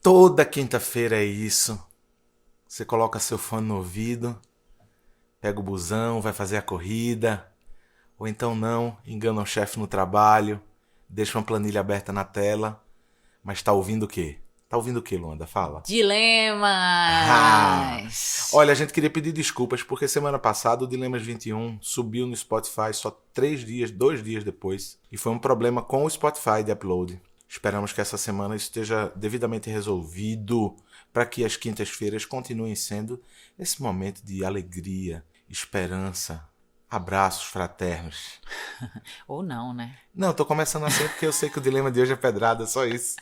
Toda quinta-feira é isso. Você coloca seu fone no ouvido, pega o busão, vai fazer a corrida, ou então não, engana o chefe no trabalho, deixa uma planilha aberta na tela, mas tá ouvindo o quê? Tá ouvindo o quê, Luanda? Fala. Dilemas! Olha, a gente queria pedir desculpas porque semana passada o Dilemas 21 subiu no Spotify só 2 dias depois, e foi um problema com o Spotify de upload. Esperamos que essa semana esteja devidamente resolvido para que as quintas-feiras continuem sendo esse momento de alegria, esperança, abraços fraternos. Ou não, né? Não, tô começando assim porque eu sei que o dilema de hoje é pedrada, só isso.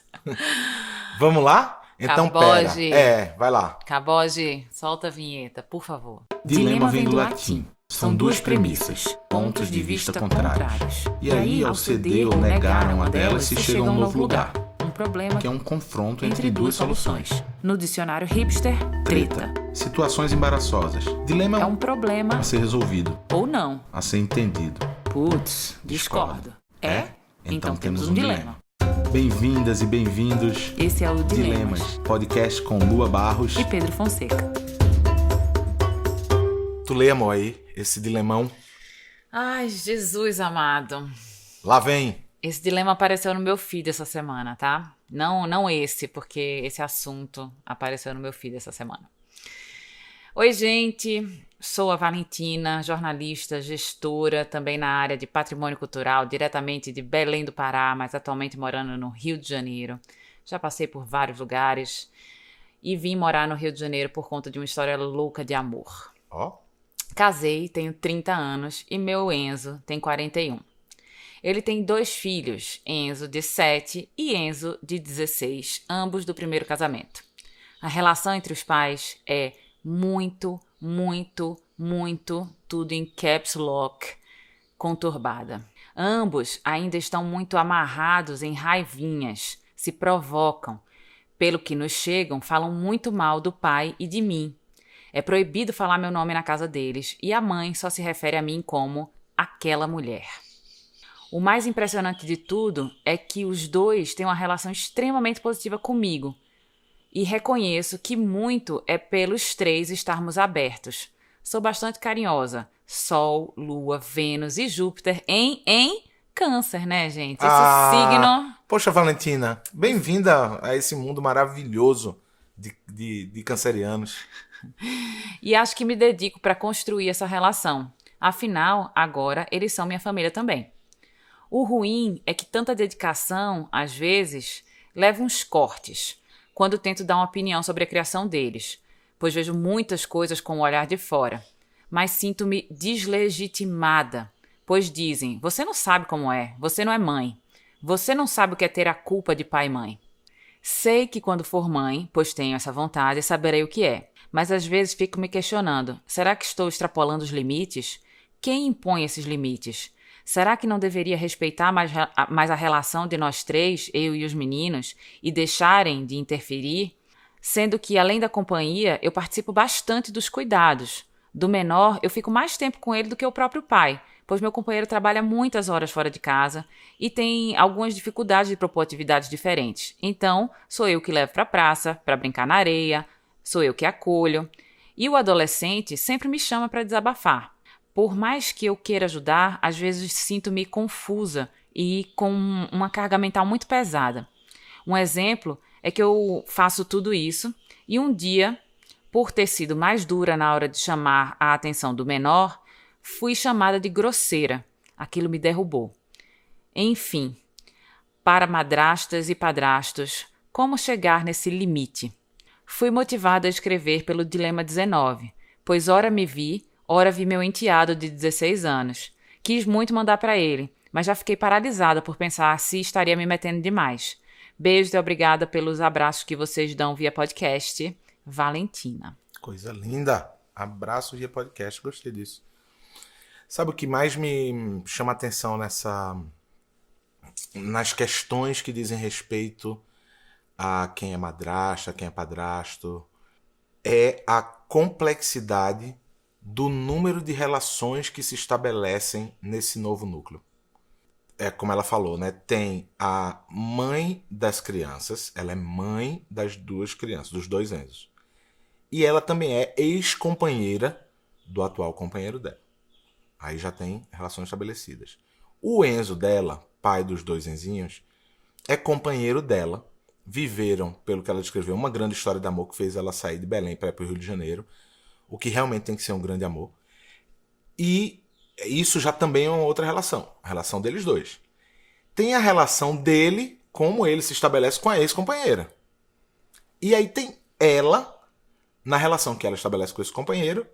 Vamos lá? Então pera. Caboge! Vai lá. Caboge, solta a vinheta, por favor. Dilema vem do latim. São duas premissas, pontos de vista contrários. E aí, ao ceder ou negar uma delas, se chega a um novo lugar. Um problema Que é um confronto entre duas soluções. No dicionário hipster, treta. Situações embaraçosas. Dilema É um problema a ser resolvido, ou não. a ser entendido. Putz, discordo. É? Então temos um dilema. Bem-vindas e bem-vindos. Esse é o Dilemas, podcast com Lua Barros. E Pedro Fonseca. Tu lê, amor, aí, esse dilemão? Ai, Jesus amado. Lá vem. Esse dilema apareceu no meu feed essa semana, tá? Não esse, porque esse assunto apareceu no meu feed essa semana. Oi, gente. Sou a Valentina, jornalista, gestora, também na área de patrimônio cultural, diretamente de Belém do Pará, mas atualmente morando no Rio de Janeiro. Já passei por vários lugares e vim morar no Rio de Janeiro por conta de uma história louca de amor. Ó. Casei, tenho 30 anos e meu Enzo tem 41. Ele tem 2 filhos, Enzo de 7 e Enzo de 16, ambos do primeiro casamento. A relação entre os pais é muito, tudo em caps lock, conturbada. Ambos ainda estão muito amarrados em raivinhas, se provocam. Pelo que nos chegam, falam muito mal do pai e de mim. É proibido falar meu nome na casa deles e a mãe só se refere a mim como aquela mulher. O mais impressionante de tudo é que os dois têm uma relação extremamente positiva comigo. E reconheço que muito é pelos 3 estarmos abertos. Sou bastante carinhosa. Sol, Lua, Vênus e Júpiter em Câncer, né, gente? Esse signo... Poxa, Valentina, bem-vinda a esse mundo maravilhoso de cancerianos. E acho que me dedico para construir essa relação. Afinal, agora eles são minha família também. O ruim é que tanta dedicação, às vezes, leva uns cortes quando tento dar uma opinião sobre a criação deles, pois vejo muitas coisas com o olhar de fora. Mas sinto-me deslegitimada, pois dizem, você não sabe como é, você não é mãe. Você não sabe o que é ter a culpa de pai e mãe. Sei que quando for mãe, pois tenho essa vontade, saberei o que é. Mas às vezes fico me questionando, será que estou extrapolando os limites? Quem impõe esses limites? Será que não deveria respeitar mais a relação de nós 3, eu e os meninos, e deixarem de interferir? Sendo que, além da companhia, eu participo bastante dos cuidados. Do menor, eu fico mais tempo com ele do que o próprio pai, pois meu companheiro trabalha muitas horas fora de casa e tem algumas dificuldades de propor atividades diferentes. Então, sou eu que levo para a praça, para brincar na areia, sou eu que acolho. E o adolescente sempre me chama para desabafar. Por mais que eu queira ajudar, às vezes sinto-me confusa e com uma carga mental muito pesada. Um exemplo é que eu faço tudo isso e um dia, por ter sido mais dura na hora de chamar a atenção do menor, fui chamada de grosseira. Aquilo me derrubou. Enfim, para madrastas e padrastos, como chegar nesse limite? Fui motivada a escrever pelo Dilema 19, pois ora me vi, ora vi meu enteado de 16 anos. Quis muito mandar para ele, mas já fiquei paralisada por pensar se estaria me metendo demais. Beijos e obrigada pelos abraços que vocês dão via podcast. Valentina. Coisa linda. Abraço via podcast, gostei disso. Sabe o que mais me chama a atenção nas questões que dizem respeito a quem é madrasta, quem é padrasto? É a complexidade do número de relações que se estabelecem nesse novo núcleo. é como ela falou, né? Tem a mãe das crianças, ela é mãe das duas crianças, dos dois Enzos. E ela também é ex-companheira do atual companheiro dela. Aí já tem relações estabelecidas. O Enzo dela, pai dos dois Enzinhos, é companheiro dela. Viveram, pelo que ela descreveu, uma grande história de amor que fez ela sair de Belém para ir para o Rio de Janeiro. O que realmente tem que ser um grande amor. E isso já também é uma outra relação. A relação deles dois. Tem a relação dele, como ele se estabelece com a ex-companheira. E aí tem ela, na relação que ela estabelece com esse companheiro,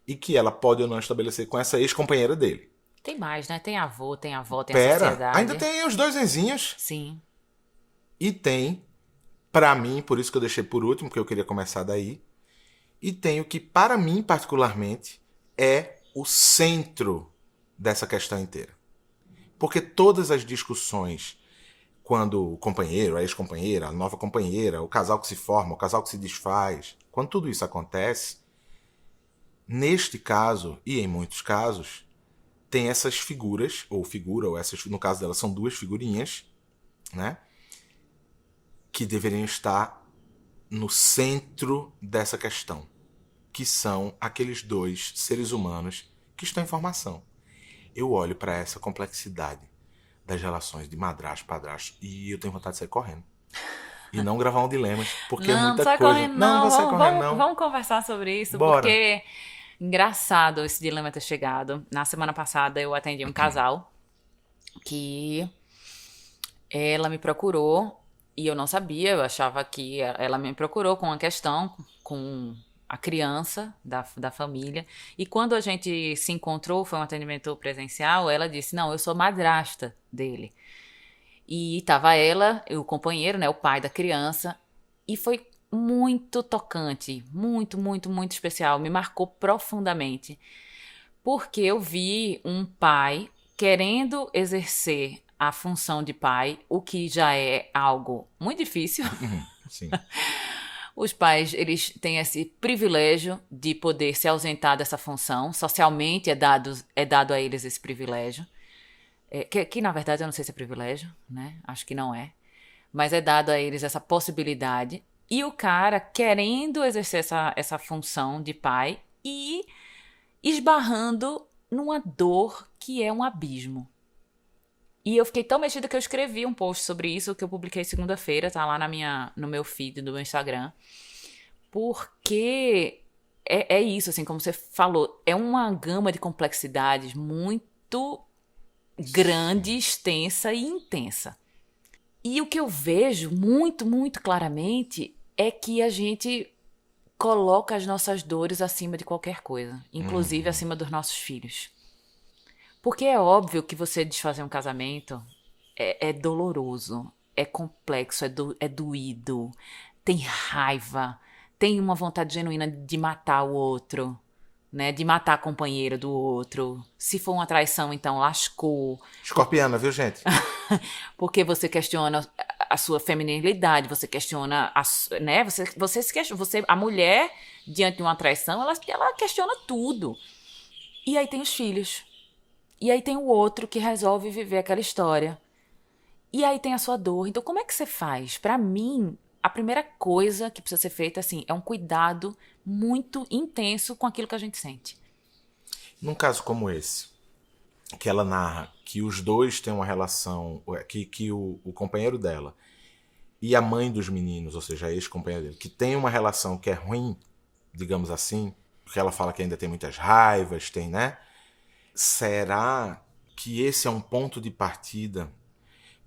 e que ela pode ou não estabelecer com essa ex-companheira dele. Tem mais, né? Tem avô, tem avó, tem a Pera, sociedade. ainda tem os dois Enzinhos. Sim. E tem, pra mim, por isso que eu deixei por último, porque eu queria começar daí. E tem o que, para mim, particularmente, é o centro dessa questão inteira. Porque todas as discussões, quando o companheiro, a ex-companheira, a nova companheira, o casal que se forma, o casal que se desfaz, quando tudo isso acontece, neste caso, e em muitos casos, tem essas figuras, ou figura, ou essas, no caso dela são duas figurinhas, né? Que deveriam estar no centro dessa questão, que são aqueles dois seres humanos que estão em formação. Eu olho para essa complexidade das relações de madrasto, padrasto, e eu tenho vontade de sair correndo. E não gravar um Dilemas, porque é Não, não muita sai coisa. correndo, Não, não. vou sair correndo, não. Vamos conversar sobre isso, Bora. porque engraçado esse dilema ter chegado. Na semana passada eu atendi um casal que ela me procurou e eu não sabia, eu achava que ela me procurou com uma questão com a criança da família. E quando a gente se encontrou, foi um atendimento presencial, ela disse, não, eu sou madrasta dele. E tava ela, o companheiro, né, o pai da criança, e foi muito tocante, muito, muito, muito especial, me marcou profundamente, porque eu vi um pai querendo exercer a função de pai, o que já é algo muito difícil. Sim. Os pais, eles têm esse privilégio de poder se ausentar dessa função, socialmente é dado a eles esse privilégio. Que na verdade eu não sei se é privilégio, né? Acho que não é. Mas é dado a eles essa possibilidade. E o cara querendo exercer essa função de pai e esbarrando numa dor que é um abismo. E eu fiquei tão mexida que eu escrevi um post sobre isso que eu publiquei segunda-feira, tá lá no meu feed do meu Instagram. Porque é isso, assim, como você falou, é uma gama de complexidades muito grande, extensa e intensa. E o que eu vejo muito, muito claramente é que a gente coloca as nossas dores acima de qualquer coisa, inclusive acima dos nossos filhos. Porque é óbvio que você desfazer um casamento é doloroso, é complexo, é doído, tem raiva, tem uma vontade genuína de matar o outro, né? De matar a companheira do outro. Se for uma traição, então lascou. Escorpiana, viu, gente? Porque você questiona a sua feminilidade, você questiona, né? Você se questiona, a mulher, diante de uma traição, ela questiona tudo. E aí tem os filhos. E aí tem o outro que resolve viver aquela história. E aí tem a sua dor. Então, como é que você faz? Pra mim, a primeira coisa que precisa ser feita, assim, é um cuidado muito intenso com aquilo que a gente sente. Num caso como esse, que ela narra que os dois têm uma relação, que o companheiro dela e a mãe dos meninos, ou seja, a ex-companheira dele, que tem uma relação que é ruim, digamos assim, porque ela fala que ainda tem muitas raivas, tem, né? Será que esse é um ponto de partida?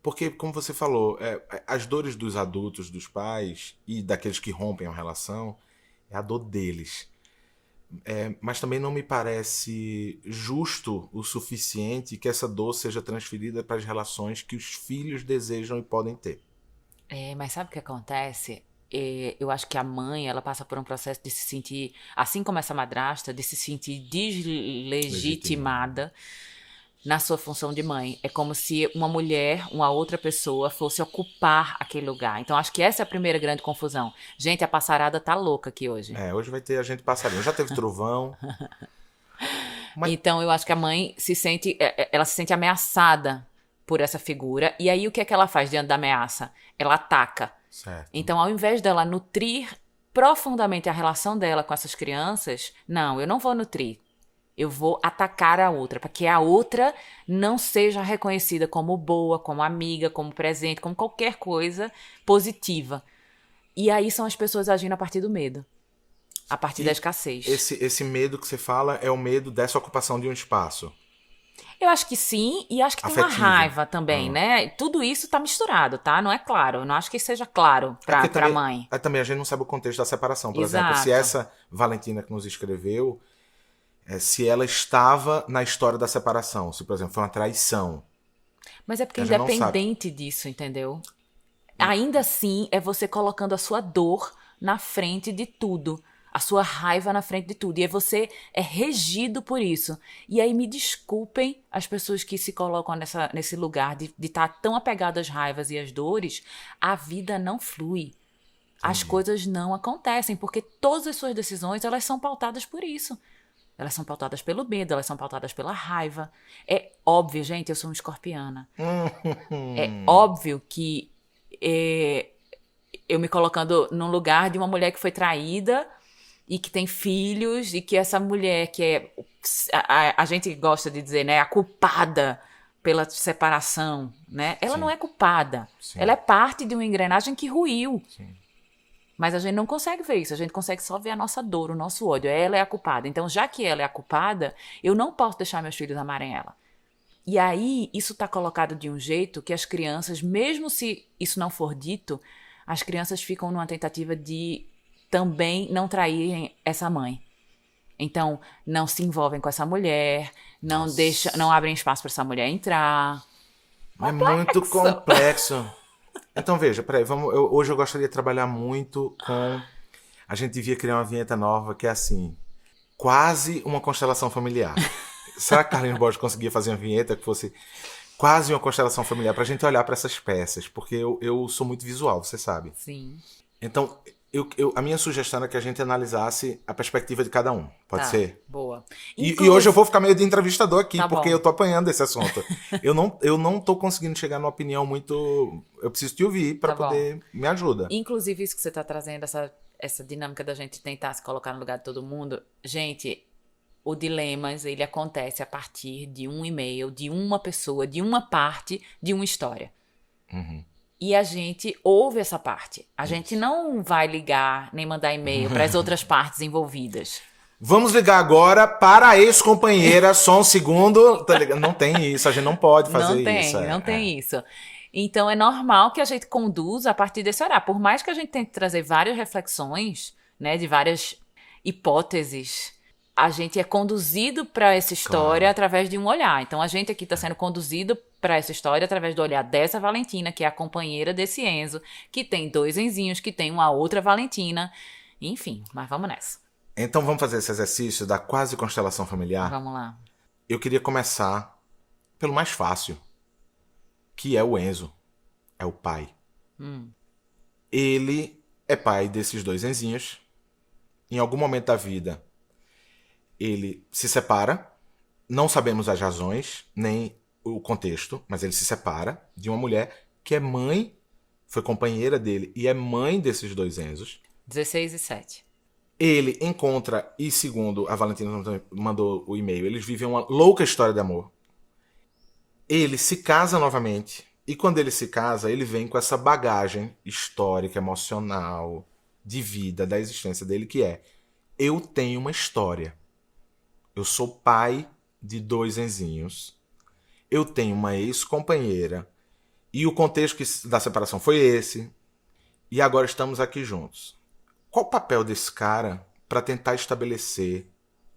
Porque, como você falou, as dores dos adultos, dos pais e daqueles que rompem a relação, é a dor deles. Mas também não me parece justo o suficiente que essa dor seja transferida para as relações que os filhos desejam e podem ter. Mas sabe o que acontece? Eu acho que a mãe, ela passa por um processo de se sentir, assim como essa madrasta, de se sentir deslegitimada na sua função de mãe. É como se uma mulher, uma outra pessoa, fosse ocupar aquele lugar. Então, acho que essa é a primeira grande confusão. Gente, a passarada tá louca aqui hoje. Hoje vai ter a gente passarinho. Já teve trovão. Então, eu acho que a mãe ela se sente ameaçada por essa figura. E aí, o que é que ela faz diante da ameaça? Ela ataca. Certo. Então, ao invés dela nutrir profundamente a relação dela com essas crianças, não, eu não vou nutrir. Eu vou atacar a outra, para que a outra não seja reconhecida como boa, como amiga, como presente, como qualquer coisa positiva. E aí são as pessoas agindo a partir do medo, a partir da escassez. Esse medo que você fala é o medo dessa ocupação de um espaço. Eu acho que sim, e acho que tem uma Afetivo. raiva também, né? Tudo isso tá misturado, tá? Não é claro. Eu não acho que seja claro Porque pra mãe. Também a gente não sabe o contexto da separação. Por exemplo, se Exato. essa Valentina que nos escreveu, se ela estava na história da separação, se, por exemplo, foi uma traição. Mas é porque A gente não sabe. independente disso, entendeu? Ainda assim, é você colocando a sua dor na frente de tudo. A sua raiva na frente de tudo. E aí você é regido por isso. E aí me desculpem as pessoas que se colocam nesse lugar de estar tão apegado às raivas e às dores. A vida não flui. As coisas não acontecem, porque todas as suas decisões, elas são pautadas por isso. Elas são pautadas pelo medo, elas são pautadas pela raiva. É óbvio, gente, eu sou uma escorpiana. É óbvio que eu me colocando num lugar de uma mulher que foi traída e que tem filhos, e que essa mulher que é, a gente gosta de dizer, né, a culpada pela separação, né? Ela Sim. não é culpada. Sim. Ela é parte de uma engrenagem que ruiu. Sim. Mas a gente não consegue ver isso, a gente consegue só ver a nossa dor, o nosso ódio. Ela é a culpada. Então, já que ela é a culpada, eu não posso deixar meus filhos amarem ela. E aí, isso está colocado de um jeito que as crianças, mesmo se isso não for dito, as crianças ficam numa tentativa de também não traírem essa mãe. Então, não se envolvem com essa mulher, não abrem espaço para essa mulher entrar. É muito complexo. Então, veja, peraí, hoje eu gostaria de trabalhar muito com... A gente devia criar uma vinheta nova que é assim, quase uma constelação familiar. Será que Carlinhos Borges conseguia fazer uma vinheta que fosse quase uma constelação familiar pra gente olhar pra essas peças? Porque eu sou muito visual, você sabe. Sim. Então, a minha sugestão é que a gente analisasse a perspectiva de cada um. Pode Tá, ser? boa. E hoje eu vou ficar meio de entrevistador aqui, Tá porque bom. eu tô apanhando esse assunto. Eu não tô conseguindo chegar numa opinião muito... Eu preciso te ouvir pra Tá bom. poder... Me ajuda. Inclusive, isso que você tá trazendo, essa dinâmica da gente tentar se colocar no lugar de todo mundo. Gente, o Dilemas, ele acontece a partir de um e-mail, de uma pessoa, de uma parte, de uma história. Uhum. E a gente ouve essa parte. A gente não vai ligar nem mandar e-mail para as outras partes envolvidas. Vamos ligar agora para a ex-companheira, só um segundo. Tá ligado? Não tem isso, a gente não pode fazer isso. Não tem isso. Então é normal que a gente conduza a partir desse horário. Por mais que a gente tente trazer várias reflexões, né, de várias hipóteses, a gente é conduzido para essa história através de um olhar. Então a gente aqui está sendo conduzido para essa história através do olhar dessa Valentina, que é a companheira desse Enzo, que tem 2 Enzinhos, que tem uma outra Valentina. Enfim, mas vamos nessa. Então vamos fazer esse exercício da quase constelação familiar? Vamos lá. Eu queria começar pelo mais fácil, que é o Enzo. É o pai. Ele é pai desses 2 Enzinhos. Em algum momento da vida, ele se separa. Não sabemos as razões, nem o contexto, mas ele se separa de uma mulher que é mãe, foi companheira dele e é mãe desses 2 Enzos. 16 e 7. Ele encontra, e segundo a Valentina mandou o e-mail, eles vivem uma louca história de amor. Ele se casa novamente, e quando ele se casa, ele vem com essa bagagem histórica, emocional, de vida, da existência dele, que é: eu tenho uma história. Eu sou pai de 2 Enzinhos. Eu tenho uma ex-companheira. E o contexto da separação foi esse. E agora estamos aqui juntos. Qual o papel desse cara para tentar estabelecer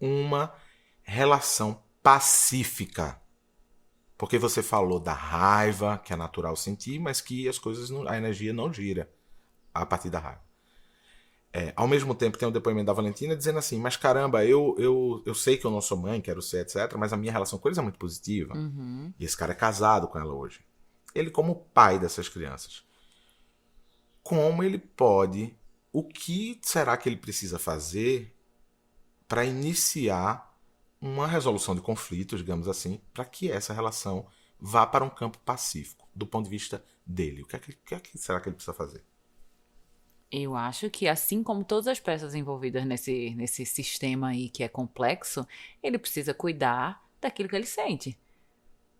uma relação pacífica? Porque você falou da raiva, que é natural sentir, mas que as coisas, a energia não gira a partir da raiva. Ao mesmo tempo tem o depoimento da Valentina dizendo assim: mas caramba, eu sei que eu não sou mãe, quero ser, etc, mas a minha relação com eles é muito positiva. E esse cara é casado com ela hoje. Ele como pai dessas crianças, como ele pode, o que será que ele precisa fazer para iniciar uma resolução de conflitos, digamos assim, para que essa relação vá para um campo pacífico, do ponto de vista dele. O que é que será que ele precisa fazer? Eu acho que, assim como todas as peças envolvidas nesse sistema aí que é complexo, ele precisa cuidar daquilo que ele sente.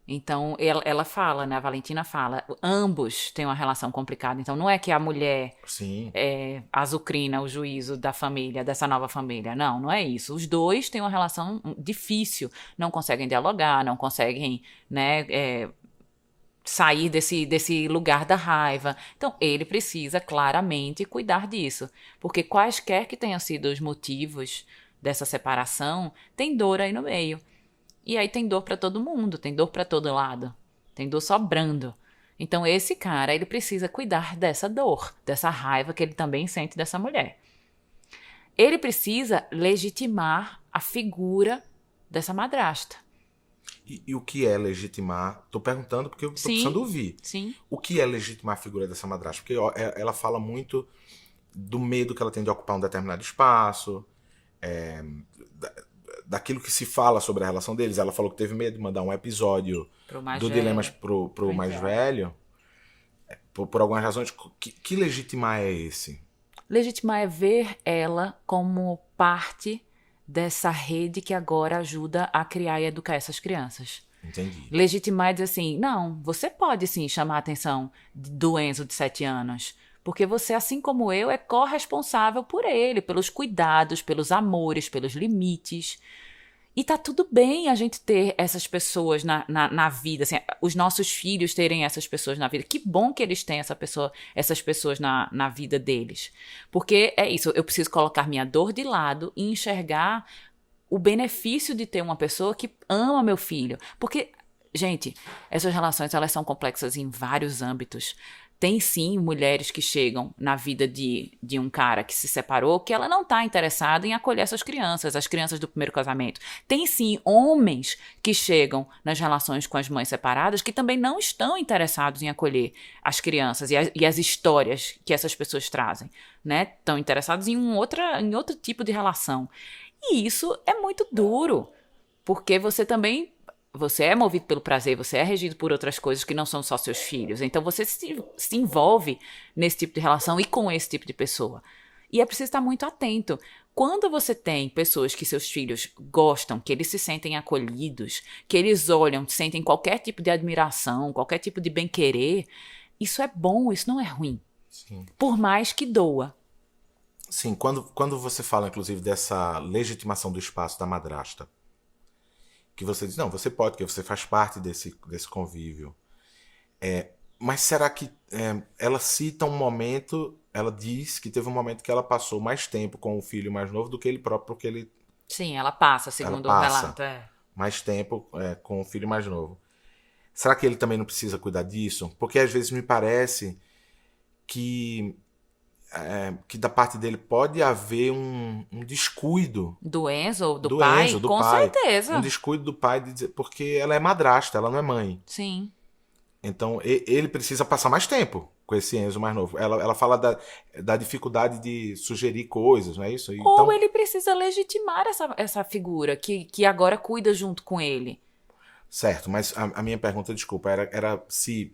Então, ela fala, né? A Valentina fala, ambos têm uma relação complicada. Então, não é que a mulher Sim, azucrina o juízo da família, dessa nova família. Não, não é isso. Os dois têm uma relação difícil. Não conseguem dialogar, não conseguem, né, sair desse lugar da raiva. Então, ele precisa claramente cuidar disso. Porque quaisquer que tenham sido os motivos dessa separação, tem dor aí no meio. E aí tem dor pra todo mundo, tem dor pra todo lado. Tem dor sobrando. Então, esse cara, ele precisa cuidar dessa dor, dessa raiva que ele também sente dessa mulher. Ele precisa legitimar a figura dessa madrasta. E o que é legitimar? Tô perguntando porque eu tô Sim, precisando ouvir. sim. O que é legitimar a figura dessa madrasta? Porque ó, ela fala muito do medo que ela tem de ocupar um determinado espaço, daquilo que se fala sobre a relação deles. Ela falou que teve medo de mandar um episódio Pro mais do velho. Dilemas pro mais velho. Por algumas razões. Que legitimar é esse? Legitimar é ver ela como parte dessa rede que agora ajuda a criar e educar essas crianças. Entendi. Legitimar é dizer assim, não, você pode sim chamar a atenção do Enzo de 7 anos, porque você, assim como eu, é corresponsável por ele, pelos cuidados, pelos amores, pelos limites. E tá tudo bem a gente ter essas pessoas na vida, assim, os nossos filhos terem essas pessoas na vida. Que bom que eles têm essas pessoas na vida deles. Porque é isso, eu preciso colocar minha dor de lado e enxergar o benefício de ter uma pessoa que ama meu filho. Porque, gente, essas relações, elas são complexas em vários âmbitos. Tem sim mulheres que chegam na vida de um cara que se separou, que ela não está interessada em acolher essas crianças, as crianças do primeiro casamento. Tem sim homens que chegam nas relações com as mães separadas que também não estão interessados em acolher as crianças e as histórias que essas pessoas trazem, né? Estão interessados em outro tipo de relação. E isso é muito duro, porque você é movido pelo prazer, você é regido por outras coisas que não são só seus filhos. Então você se envolve nesse tipo de relação e com esse tipo de pessoa. E é preciso estar muito atento. Quando você tem pessoas que seus filhos gostam, que eles se sentem acolhidos, que eles olham, sentem qualquer tipo de admiração, qualquer tipo de bem-querer, isso é bom, isso não é ruim. Sim. Por mais que doa. Sim, quando você fala, inclusive, dessa legitimação do espaço da madrasta, que você diz, não, você pode, porque você faz parte desse convívio. Mas será que ela cita um momento, ela diz que teve um momento que ela passou mais tempo com o filho mais novo do que ele próprio, porque ele Sim, ela passa, segundo o relato. mais tempo com o filho mais novo. Será que ele também não precisa cuidar disso? Porque às vezes me parece que da parte dele pode haver um descuido Do Enzo ou do do pai? Enzo, do Com pai. certeza. Um descuido do pai de dizer, porque ela é madrasta, ela não é mãe. Sim. Então ele precisa passar mais tempo com esse Enzo mais novo. Ela fala da dificuldade de sugerir coisas, não é isso? Ou Então, ele precisa legitimar essa figura que agora cuida junto com ele. certo, mas a minha pergunta, desculpa, era se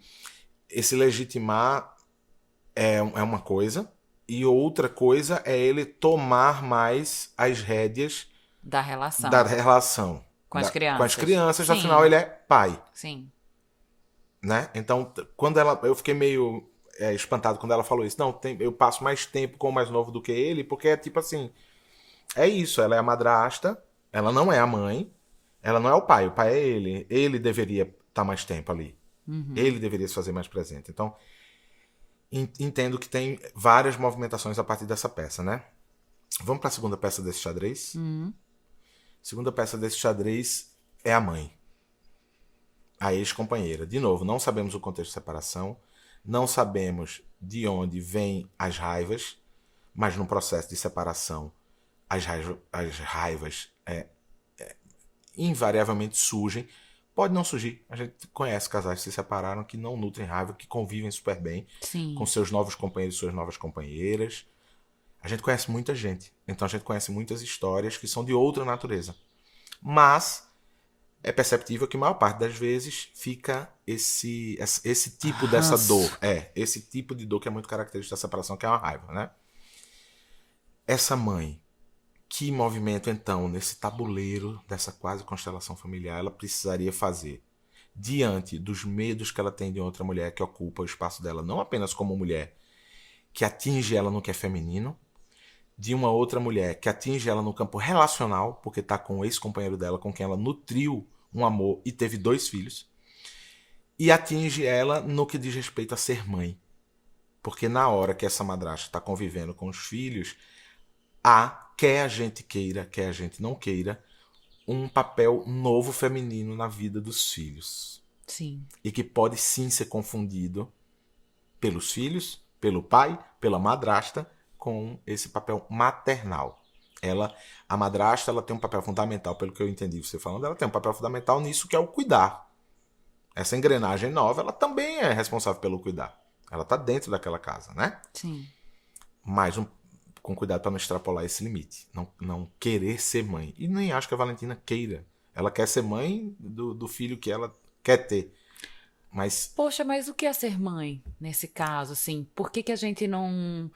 esse legitimar é uma coisa e outra coisa é ele tomar mais as rédeas Da relação. da relação Com as crianças. com as crianças, Sim. afinal ele é pai, Sim. né? Então, quando eu fiquei meio espantado quando ela falou isso. Não, eu passo mais tempo com o mais novo do que ele, porque é tipo assim, é isso, ela é a madrasta, ela não é a mãe, ela não é o pai é ele. Ele deveria estar mais tempo ali. Uhum. Ele deveria se fazer mais presente. Então, entendo que tem várias movimentações a partir dessa peça, né? Vamos para a segunda peça desse xadrez? Segunda peça desse xadrez é a mãe. A ex-companheira. De novo, não sabemos o contexto de separação, não sabemos de onde vêm as raivas, mas no processo de separação as raivas invariavelmente surgem. Pode não surgir. A gente conhece casais que se separaram, que não nutrem raiva, que convivem super bem Sim. com seus novos companheiros e suas novas companheiras. A gente conhece muita gente. Então a gente conhece muitas histórias que são de outra natureza. Mas é perceptível que a maior parte das vezes fica esse tipo dessa Ranço. dor. Esse tipo de dor que é muito característico da separação, que é uma raiva, né? Essa mãe, que movimento então, nesse tabuleiro dessa quase constelação familiar, ela precisaria fazer diante dos medos que ela tem de outra mulher que ocupa o espaço dela, não apenas como mulher que atinge ela no que é feminino, de uma outra mulher que atinge ela no campo relacional, porque está com o ex-companheiro dela, com quem ela nutriu um amor e teve 2 filhos, e atinge ela no que diz respeito a ser mãe. Porque na hora que essa madrasta está convivendo com os filhos, há, quer a gente queira, quer a gente não queira, um papel novo feminino na vida dos filhos. Sim. E que pode sim ser confundido pelos filhos, pelo pai, pela madrasta, com esse papel maternal. A madrasta, ela tem um papel fundamental, pelo que eu entendi você falando, ela tem um papel fundamental nisso que é o cuidar. Essa engrenagem nova, ela também é responsável pelo cuidar. Ela está dentro daquela casa, né? Sim. Mas com cuidado para não extrapolar esse limite. Não querer ser mãe. E nem acho que a Valentina queira. Ela quer ser mãe do filho que ela quer ter. Mas Poxa, mas o que é ser mãe nesse caso, assim? Por que a gente não...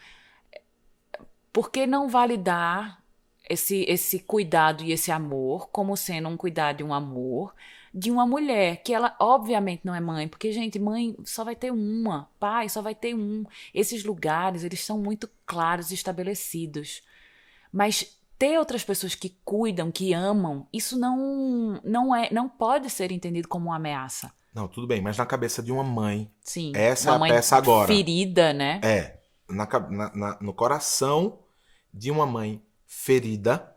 Por que não validar esse cuidado e esse amor como sendo um cuidado e um amor de uma mulher, que ela obviamente não é mãe, porque, gente, mãe só vai ter uma, pai só vai ter um. Esses lugares, eles são muito claros e estabelecidos. Mas ter outras pessoas que cuidam, que amam, isso não pode ser entendido como uma ameaça. não, tudo bem, mas na cabeça de uma mãe, Sim, essa uma é a mãe peça agora. ferida, né? No coração de uma mãe ferida,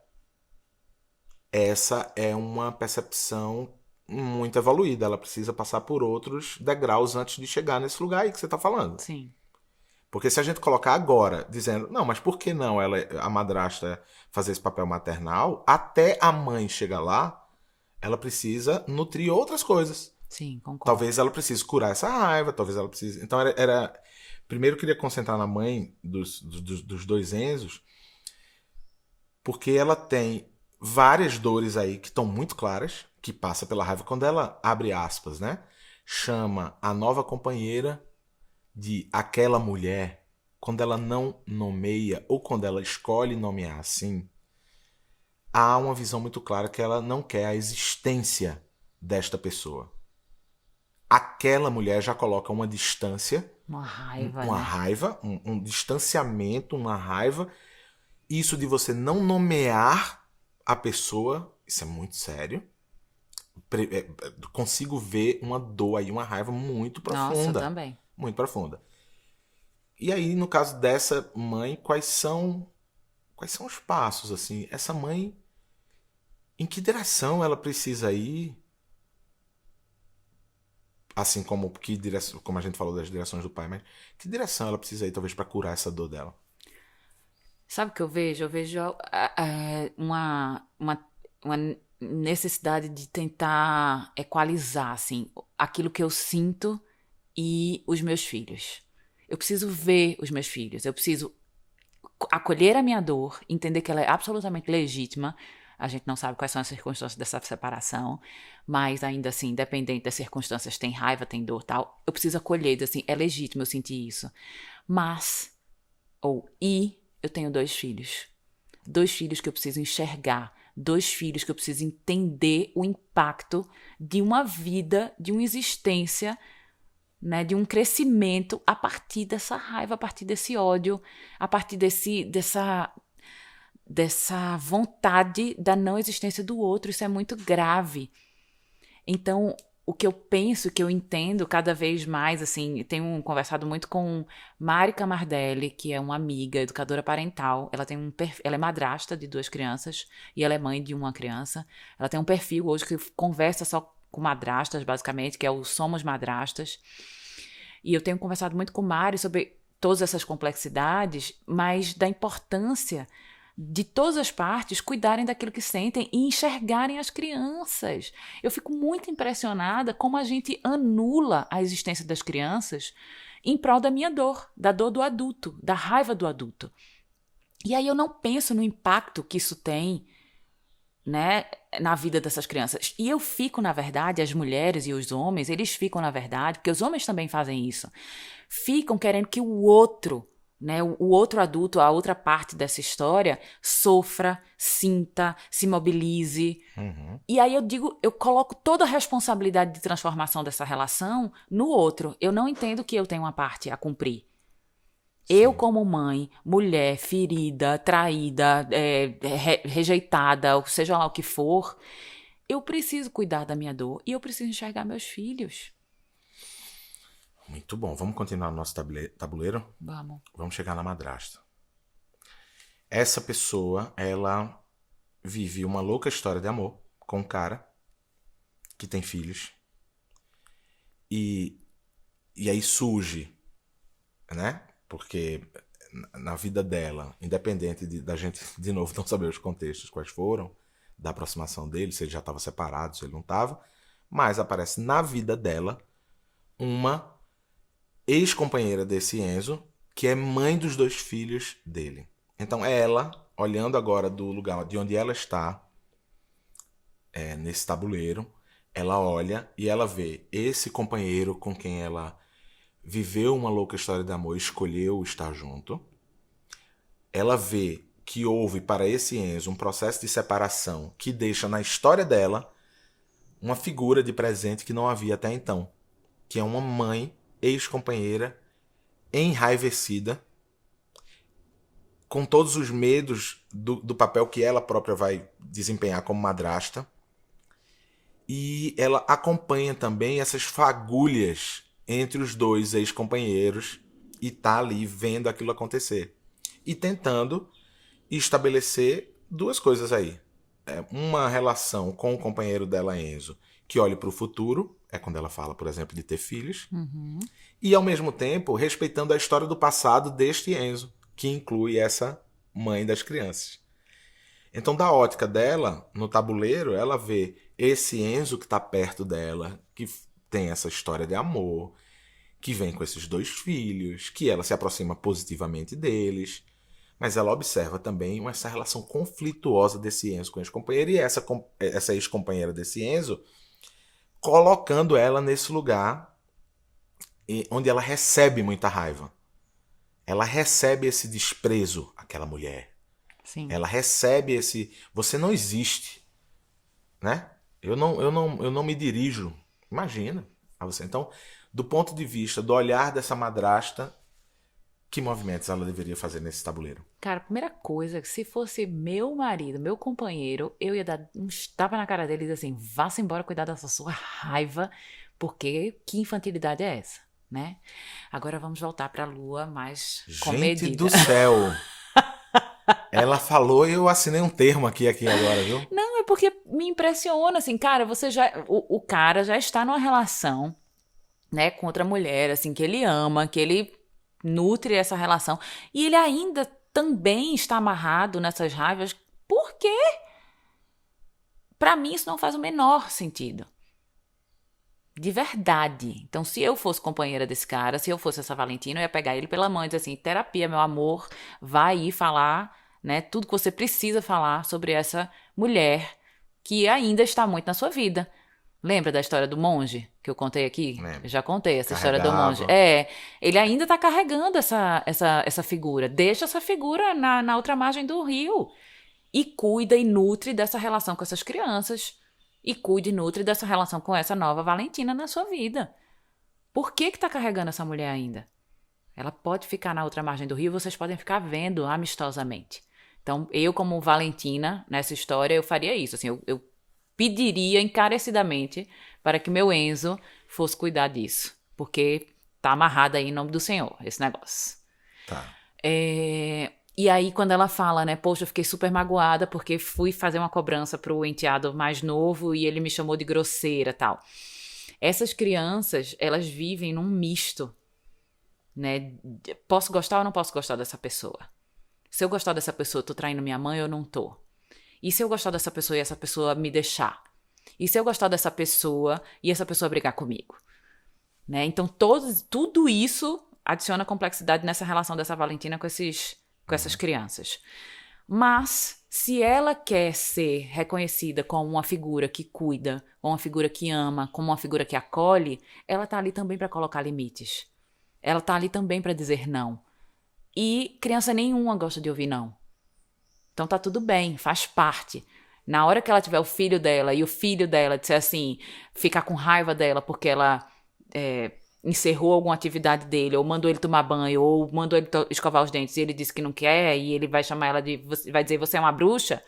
essa é uma percepção muito evoluída. Ela precisa passar por outros degraus antes de chegar nesse lugar aí que você está falando. Sim, Porque se a gente colocar agora, dizendo, não, mas por que não a madrasta fazer esse papel maternal, até a mãe chegar lá, ela precisa nutrir outras coisas. sim, concordo. Talvez ela precise curar essa raiva, talvez ela precise... Então, primeiro eu queria concentrar na mãe dos 2 Enzos, porque ela tem várias dores aí que estão muito claras, que passa pela raiva. Quando ela, abre aspas, né, chama a nova companheira de aquela mulher, quando ela não nomeia, ou quando ela escolhe nomear assim, há uma visão muito clara que ela não quer a existência desta pessoa. Aquela mulher já coloca uma distância, Uma raiva, uma né? raiva, um distanciamento, uma raiva. Isso de você não nomear a pessoa, isso é muito sério. Consigo ver uma dor aí, uma raiva muito Nossa, profunda. também. Muito profunda. E aí, no caso dessa mãe, quais são os passos, assim? Essa mãe, em que direção ela precisa ir? Assim como como a gente falou das direções do pai, mas que direção ela precisa ir, talvez, para curar essa dor dela? Sabe o que eu vejo? Eu vejo uma necessidade de tentar equalizar, assim, aquilo que eu sinto e os meus filhos. Eu preciso ver os meus filhos, eu preciso acolher a minha dor, entender que ela é absolutamente legítima. A gente não sabe quais são as circunstâncias dessa separação, mas ainda assim, independente das circunstâncias, tem raiva, tem dor, tal. Eu preciso acolher, assim, é legítimo eu sentir isso. Mas, eu tenho 2 filhos. 2 filhos que eu preciso enxergar. 2 filhos que eu preciso entender o impacto de uma vida, de uma existência, né, de um crescimento a partir dessa raiva, a partir desse ódio, a partir dessa vontade da não existência do outro. Isso é muito grave. Então, o que eu penso, que eu entendo cada vez mais, assim, tenho conversado muito com Mari Camardelli, que é uma amiga, educadora parental. Ela tem ela é madrasta de 2 crianças e ela é mãe de uma criança. Ela tem um perfil hoje que conversa só com madrastas, basicamente, que é o Somos Madrastas. E eu tenho conversado muito com Mari sobre todas essas complexidades, mas da importância de todas as partes cuidarem daquilo que sentem e enxergarem as crianças. Eu fico muito impressionada como a gente anula a existência das crianças em prol da minha dor, da dor do adulto, da raiva do adulto. E aí eu não penso no impacto que isso tem né, na vida dessas crianças. E eu fico, na verdade, as mulheres e os homens, eles ficam, na verdade, porque os homens também fazem isso, ficam querendo que o outro, né, o outro adulto, a outra parte dessa história, sofra, sinta, se mobilize. Uhum. E aí eu coloco toda a responsabilidade de transformação dessa relação no outro. Eu não entendo que eu tenho uma parte a cumprir. Eu, Sim. como mãe, mulher, ferida, traída, rejeitada, ou seja lá o que for, eu preciso cuidar da minha dor e eu preciso enxergar meus filhos. Muito bom. Vamos continuar no nosso tabuleiro? Vamos. Vamos chegar na madrasta. Essa pessoa, ela vive uma louca história de amor com um cara que tem filhos. E aí surge, né? Porque na vida dela, independente da gente, de novo, não saber os contextos quais foram, da aproximação dele, se ele já estava separado, se ele não estava, mas aparece na vida dela uma ex-companheira desse Enzo, que é mãe dos 2 filhos dele. Então é ela, olhando agora do lugar de onde ela está, nesse tabuleiro, ela olha e ela vê esse companheiro com quem ela viveu uma louca história de amor e escolheu estar junto. Ela vê que houve para esse Enzo um processo de separação que deixa na história dela uma figura de presente que não havia até então, que é uma mãe ex-companheira enraivecida, com todos os medos do papel que ela própria vai desempenhar como madrasta. E ela acompanha também essas fagulhas entre os 2 ex-companheiros e tá ali vendo aquilo acontecer. E tentando estabelecer 2 coisas aí. Uma relação com o companheiro dela, Enzo, que olhe para o futuro, é quando ela fala, por exemplo, de ter filhos, e ao mesmo tempo respeitando a história do passado deste Enzo, que inclui essa mãe das crianças. Então, da ótica dela, no tabuleiro, ela vê esse Enzo que está perto dela, que tem essa história de amor, que vem com esses 2 filhos, que ela se aproxima positivamente deles, mas ela observa também essa relação conflituosa desse Enzo com a ex-companheira e essa ex-companheira desse Enzo colocando ela nesse lugar onde ela recebe muita raiva. Ela recebe esse desprezo, aquela mulher. Sim. Ela recebe esse... Você não existe, né? Eu não me dirijo. Imagina a você. Então, do ponto de vista, do olhar dessa madrasta, que movimentos ela deveria fazer nesse tabuleiro? Cara, a primeira coisa, se fosse meu marido, meu companheiro, eu ia dar uns tapas na cara dele e dizer assim, vá-se embora cuidar dessa sua raiva, porque que infantilidade é essa, né? Agora vamos voltar pra Lua mais comedida. Gente do céu! Ela falou e eu assinei um termo aqui agora, viu? Não, é porque me impressiona, assim, cara, o cara já está numa relação, né, com outra mulher, assim, que ele ama, que ele nutre essa relação, e ele ainda também está amarrado nessas raivas. Por quê? Pra mim isso não faz o menor sentido. De verdade. Então, se eu fosse companheira desse cara, se eu fosse essa Valentina, eu ia pegar ele pela mão e dizer assim, terapia, meu amor, vai ir falar, né, tudo que você precisa falar sobre essa mulher que ainda está muito na sua vida. Lembra da história do monge que eu contei aqui? Lembro. Eu já contei essa Carregava. história do monge. Ele ainda está carregando essa figura. Deixa essa figura na outra margem do rio. E cuida e nutre dessa relação com essas crianças. E cuida e nutre dessa relação com essa nova Valentina na sua vida. Por que está carregando essa mulher ainda? Ela pode ficar na outra margem do rio, vocês podem ficar vendo amistosamente. Então, eu como Valentina, nessa história, eu faria isso. Assim, eu pediria encarecidamente para que meu Enzo fosse cuidar disso. Porque tá amarrado aí em nome do Senhor, esse negócio. Tá. E aí, quando ela fala, né, poxa, eu fiquei super magoada porque fui fazer uma cobrança pro enteado mais novo e ele me chamou de grosseira e tal. Essas crianças, elas vivem num misto, né? Posso gostar ou não posso gostar dessa pessoa? Se eu gostar dessa pessoa, eu tô traindo minha mãe ou eu não tô? E se eu gostar dessa pessoa e essa pessoa me deixar? E se eu gostar dessa pessoa e essa pessoa brigar comigo? Né? Então, tudo isso adiciona complexidade nessa relação dessa Valentina com essas crianças. Mas, se ela quer ser reconhecida como uma figura que cuida, como uma figura que ama, como uma figura que acolhe, ela tá ali também para colocar limites. Ela tá ali também para dizer não. E criança nenhuma gosta de ouvir não. Então tá tudo bem, faz parte. Na hora que ela tiver o filho dela e o filho dela disser assim, ficar com raiva dela porque ela encerrou alguma atividade dele, ou mandou ele tomar banho, ou mandou ele escovar os dentes e ele disse que não quer, e ele vai chamar ela vai dizer você é uma bruxa,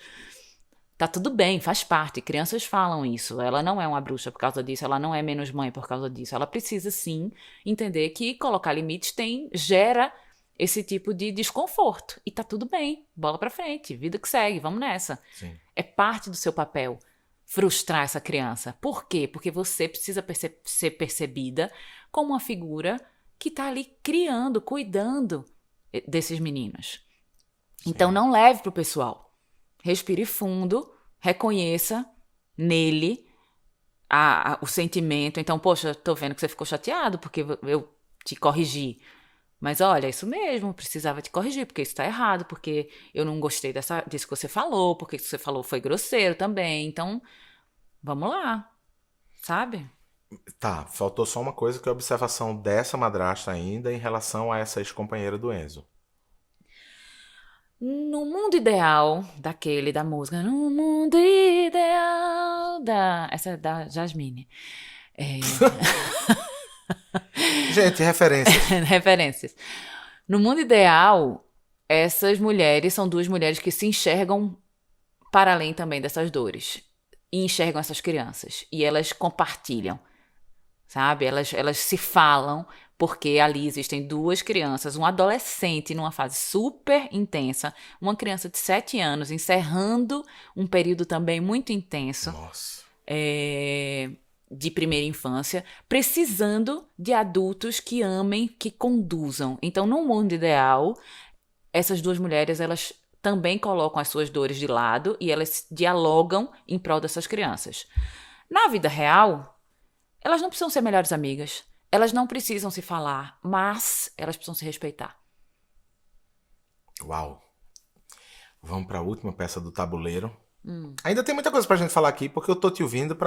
tá tudo bem, faz parte. Crianças falam isso. Ela não é uma bruxa por causa disso, ela não é menos mãe por causa disso. Ela precisa sim entender que colocar limites gera esse tipo de desconforto. E tá tudo bem, bola pra frente, vida que segue, vamos nessa. Sim. É parte do seu papel frustrar essa criança. Por quê? Porque você precisa ser percebida como uma figura que tá ali criando, cuidando desses meninos. Sim. Então não leve pro pessoal. Respire fundo, reconheça nele o sentimento. Então, poxa, tô vendo que você ficou chateado porque eu te corrigi. Mas olha, isso mesmo, precisava te corrigir, porque isso tá errado, porque eu não gostei disso que você falou, porque isso que você falou foi grosseiro também. Então, vamos lá, sabe? Tá, faltou só uma coisa que é a observação dessa madrasta ainda em relação a essa ex-companheira do Enzo. No mundo ideal, da música, no mundo ideal, essa é da Jasmine. Gente, referências. Referências. No mundo ideal, essas mulheres são duas mulheres que se enxergam para além também dessas dores. E enxergam essas crianças. E elas compartilham, sabe? Elas se falam, porque ali existem duas crianças, um adolescente numa fase super intensa, uma criança de 7 anos encerrando um período também muito intenso. Nossa. De primeira infância, precisando de adultos que amem, que conduzam. Então, no mundo ideal, essas duas mulheres, elas também colocam as suas dores de lado e elas dialogam em prol dessas crianças. Na vida real, elas não precisam ser melhores amigas, elas não precisam se falar, mas elas precisam se respeitar. Uau. Vamos para a última peça do tabuleiro. Ainda tem muita coisa pra gente falar aqui, porque eu tô te ouvindo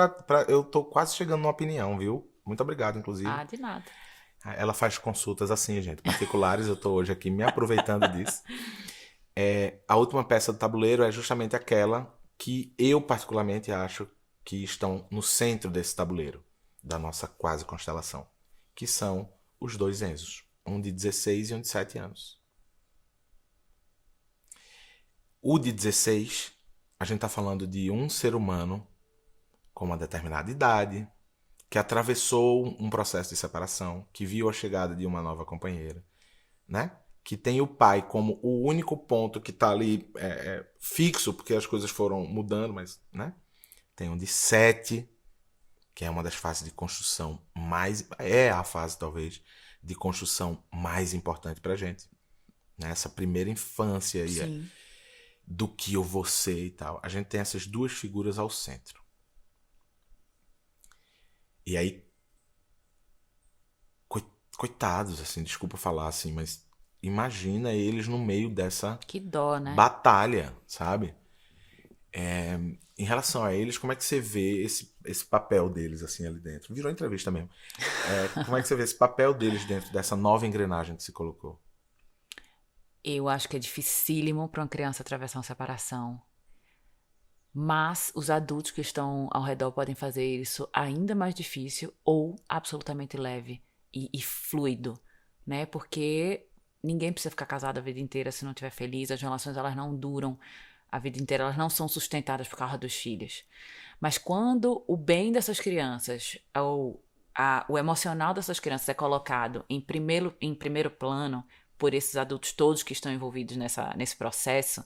eu tô quase chegando numa opinião, viu? Muito obrigado, inclusive. Ah, de nada. Ela faz consultas assim, gente, particulares. Eu tô hoje aqui me aproveitando disso. A última peça do tabuleiro é justamente aquela que eu particularmente acho que estão no centro desse tabuleiro, da nossa quase constelação, que são os dois Enzos, um de 16 e um de 7 anos. O de 16, a gente está falando de um ser humano com uma determinada idade, que atravessou um processo de separação, que viu a chegada de uma nova companheira, né? Que tem o pai como o único ponto que está ali fixo, porque as coisas foram mudando, mas, né? Tem um de 7, que é uma das fases de construção é a fase, talvez, de construção mais importante pra gente. Né? Essa primeira infância aí, do que eu vou ser e tal. A gente tem essas duas figuras ao centro. E aí, coitados, assim, desculpa falar assim, mas imagina eles no meio dessa Que dó, né? batalha, sabe? Em relação a eles, como é que você vê esse papel deles assim ali dentro? Virou entrevista mesmo. Como é que você vê esse papel deles dentro dessa nova engrenagem que se colocou? Eu acho que é dificílimo para uma criança atravessar uma separação. Mas os adultos que estão ao redor podem fazer isso ainda mais difícil ou absolutamente leve e fluido, né? Porque ninguém precisa ficar casado a vida inteira se não estiver feliz. As relações, elas não duram a vida inteira, elas não são sustentadas por causa dos filhos. Mas quando o bem dessas crianças, o emocional dessas crianças é colocado em primeiro plano por esses adultos todos que estão envolvidos nesse processo,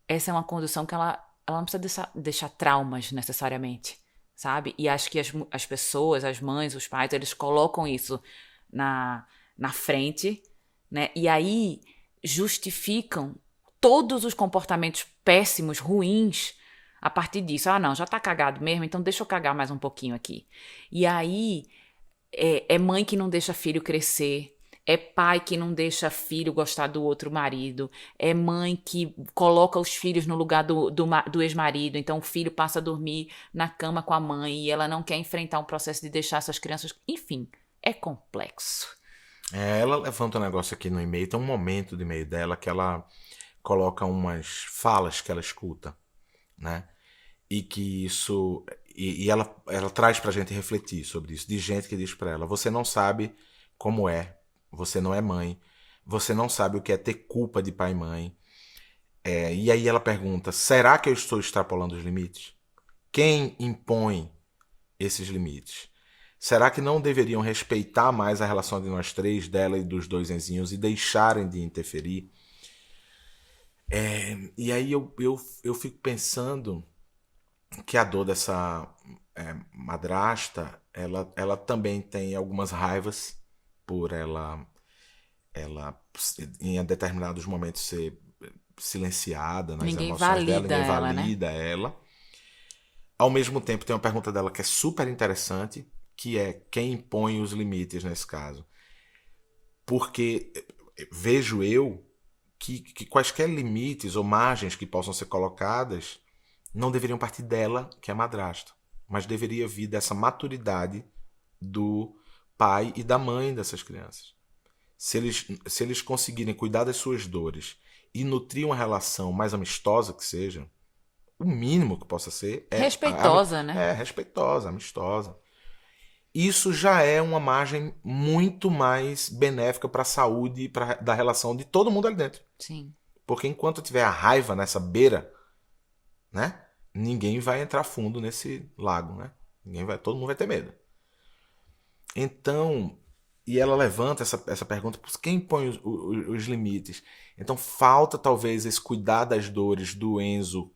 essa é uma condução que ela não precisa deixar traumas necessariamente, sabe? E acho que as pessoas, as mães, os pais, eles colocam isso na frente, né? E aí justificam todos os comportamentos péssimos, ruins, a partir disso. Ah, não, já tá cagado mesmo, então deixa eu cagar mais um pouquinho aqui. E aí é mãe que não deixa filho crescer, É pai que não deixa filho gostar do outro marido. É mãe que coloca os filhos no lugar do ex-marido. Então o filho passa a dormir na cama com a mãe e ela não quer enfrentar um processo de deixar essas crianças. Enfim, é complexo. Ela levanta um negócio aqui no e-mail, tem um momento do e-mail dela que ela coloca umas falas que ela escuta, né? E que isso. E ela traz pra gente refletir sobre isso, de gente que diz pra ela: você não sabe como é, você não é mãe, você não sabe o que é ter culpa de pai e mãe. E aí ela pergunta: será que eu estou extrapolando os limites? Quem impõe esses limites? Será que não deveriam respeitar mais a relação de nós três, dela e dos dois enzinhos, e deixarem de interferir? E aí eu fico pensando que a dor dessa madrasta, ela também tem algumas raivas por ela em determinados momentos ser silenciada nas Ninguém emoções dela, valida ninguém ela, né? valida ela. Ao mesmo tempo, tem uma pergunta dela que é super interessante, que é quem impõe os limites nesse caso. Porque vejo eu que quaisquer limites ou margens que possam ser colocadas não deveriam partir dela, que é a madrasta, mas deveria vir dessa maturidade do pai e da mãe dessas crianças. Se eles conseguirem cuidar das suas dores e nutrir uma relação mais amistosa que seja, o mínimo que possa ser Respeitosa, né? respeitosa, amistosa. Isso já é uma margem muito mais benéfica para a saúde e da relação de todo mundo ali dentro. Sim. Porque enquanto tiver a raiva nessa beira, né, ninguém vai entrar fundo nesse lago, né? Todo mundo vai ter medo. Então, e ela levanta essa pergunta: quem põe os limites? Então falta talvez esse cuidar das dores do Enzo,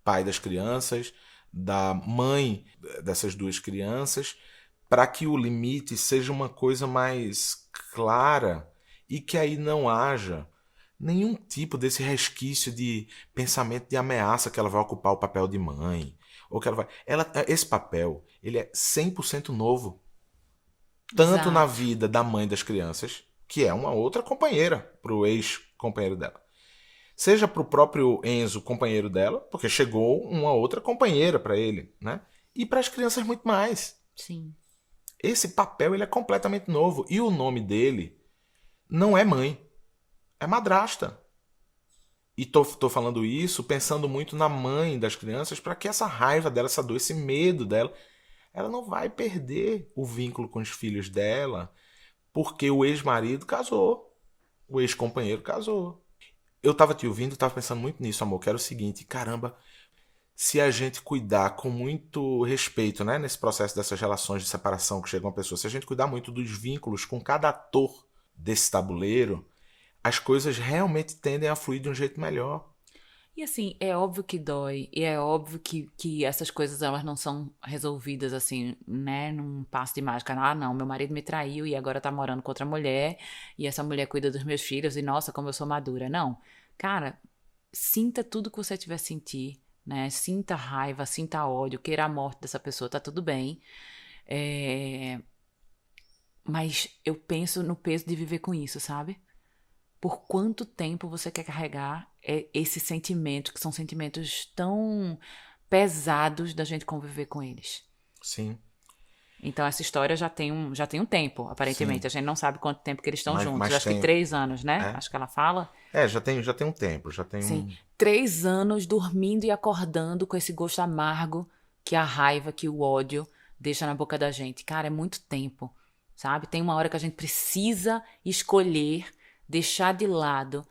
pai das crianças, da mãe dessas duas crianças, para que o limite seja uma coisa mais clara e que aí não haja nenhum tipo desse resquício de pensamento de ameaça que ela vai ocupar o papel de mãe, ou que esse papel, ele é 100% novo, tanto na Exato. vida da mãe das crianças, que é uma outra companheira pro ex-companheiro dela, seja pro próprio Enzo, companheiro dela, porque chegou uma outra companheira para ele, né? E para as crianças muito mais. Sim. Esse papel, ele é completamente novo e o nome dele não é mãe, é madrasta. E tô falando isso pensando muito na mãe das crianças, para que essa raiva dela, essa dor, esse medo dela, ela não vai perder o vínculo com os filhos dela, porque o ex-marido casou, o ex-companheiro casou. Eu tava te ouvindo, tava pensando muito nisso, amor, que era o seguinte: caramba, se a gente cuidar com muito respeito, né, nesse processo dessas relações de separação que chega uma pessoa, se a gente cuidar muito dos vínculos com cada ator desse tabuleiro, as coisas realmente tendem a fluir de um jeito melhor. E assim, é óbvio que dói, e é óbvio que essas coisas elas não são resolvidas assim, né, num passo de mágica. Ah, não, meu marido me traiu e agora tá morando com outra mulher, e essa mulher cuida dos meus filhos, e nossa, como eu sou madura. Não. Cara, sinta tudo que você tiver a sentir, né? Sinta raiva, sinta ódio, queira a morte dessa pessoa, tá tudo bem. Mas eu penso no peso de viver com isso, sabe? Por quanto tempo você quer carregar esse sentimento, que são sentimentos tão pesados da gente conviver com eles. Sim. Então essa história já tem um tempo, aparentemente. Sim. A gente não sabe quanto tempo que eles estão juntos. Mas Acho que 3 anos, né? É? Acho que ela fala. Já tem um tempo, já tem Sim, 3 anos dormindo e acordando com esse gosto amargo que a raiva, que o ódio deixa na boca da gente. Cara, é muito tempo, sabe? Tem uma hora que a gente precisa escolher, deixar de lado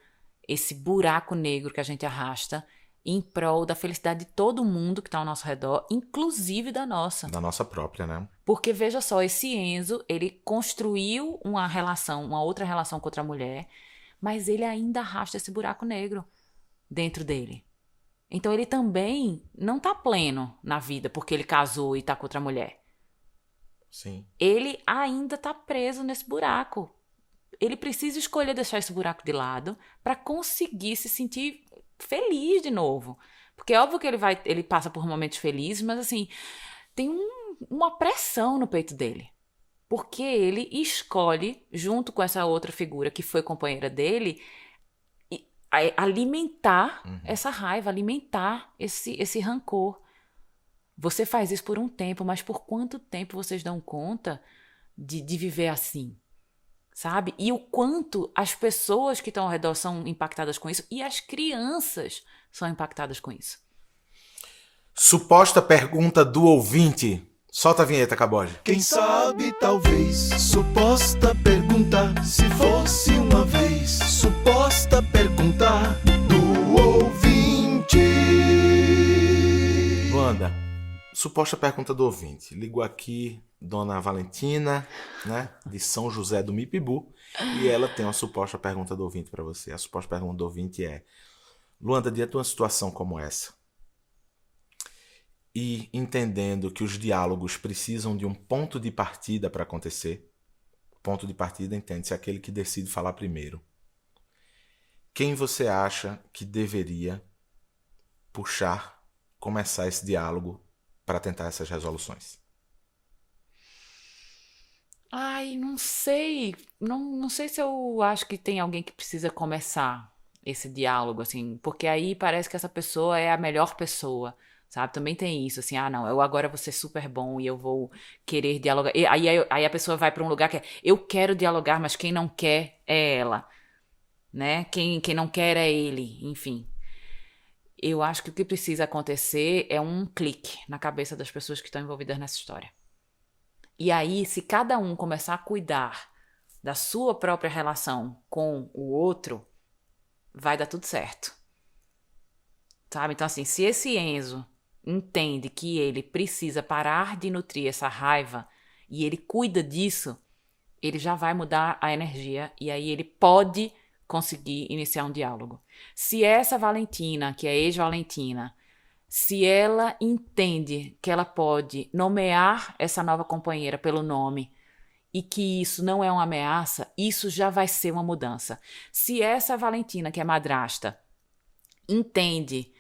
esse buraco negro que a gente arrasta em prol da felicidade de todo mundo que está ao nosso redor, inclusive da nossa. da nossa própria, né? Porque veja só, esse Enzo, ele construiu uma relação, uma outra relação com outra mulher, mas ele ainda arrasta esse buraco negro dentro dele. Então ele também não tá pleno na vida porque ele casou e tá com outra mulher. Sim. Ele ainda tá preso nesse buraco. Ele precisa escolher deixar esse buraco de lado para conseguir se sentir feliz de novo. Porque é óbvio que ele passa por momentos felizes, mas assim, tem uma pressão no peito dele. Porque ele escolhe, junto com essa outra figura que foi companheira dele, alimentar essa raiva, alimentar esse rancor. Você faz isso por um tempo, mas por quanto tempo vocês dão conta de viver assim? Sabe? E o quanto as pessoas que estão ao redor são impactadas com isso e as crianças são impactadas com isso. Suposta pergunta do ouvinte. Solta a vinheta, Caboge. Quem sabe, talvez, suposta pergunta, se fosse uma vez, suposta pergunta do ouvinte. Luanda, suposta pergunta do ouvinte. Ligou aqui Dona Valentina, né, de São José do Mipibu, e ela tem uma suposta pergunta do ouvinte para você. A suposta pergunta do ouvinte é: Luanda, diante de uma situação como essa, e entendendo que os diálogos precisam de um ponto de partida para acontecer, ponto de partida entende-se aquele que decide falar primeiro, quem você acha que deveria começar esse diálogo para tentar essas resoluções? Ai, não sei. Não sei se eu acho que tem alguém que precisa começar esse diálogo, assim, porque aí parece que essa pessoa é a melhor pessoa, sabe? Também tem isso, assim, não, eu agora vou ser super bom e eu vou querer dialogar. E aí a pessoa vai pra um lugar que é, eu quero dialogar, mas quem não quer é ela, né? Quem não quer é ele, enfim. Eu acho que o que precisa acontecer é um clique na cabeça das pessoas que estão envolvidas nessa história. E aí, se cada um começar a cuidar da sua própria relação com o outro, vai dar tudo certo. Sabe? Então, assim, se esse Enzo entende que ele precisa parar de nutrir essa raiva e ele cuida disso, ele já vai mudar a energia e aí ele pode conseguir iniciar um diálogo. Se essa Valentina, que é ex-Valentina, se ela entende que ela pode nomear essa nova companheira pelo nome e que isso não é uma ameaça, isso já vai ser uma mudança. Se essa Valentina, que é madrasta, entende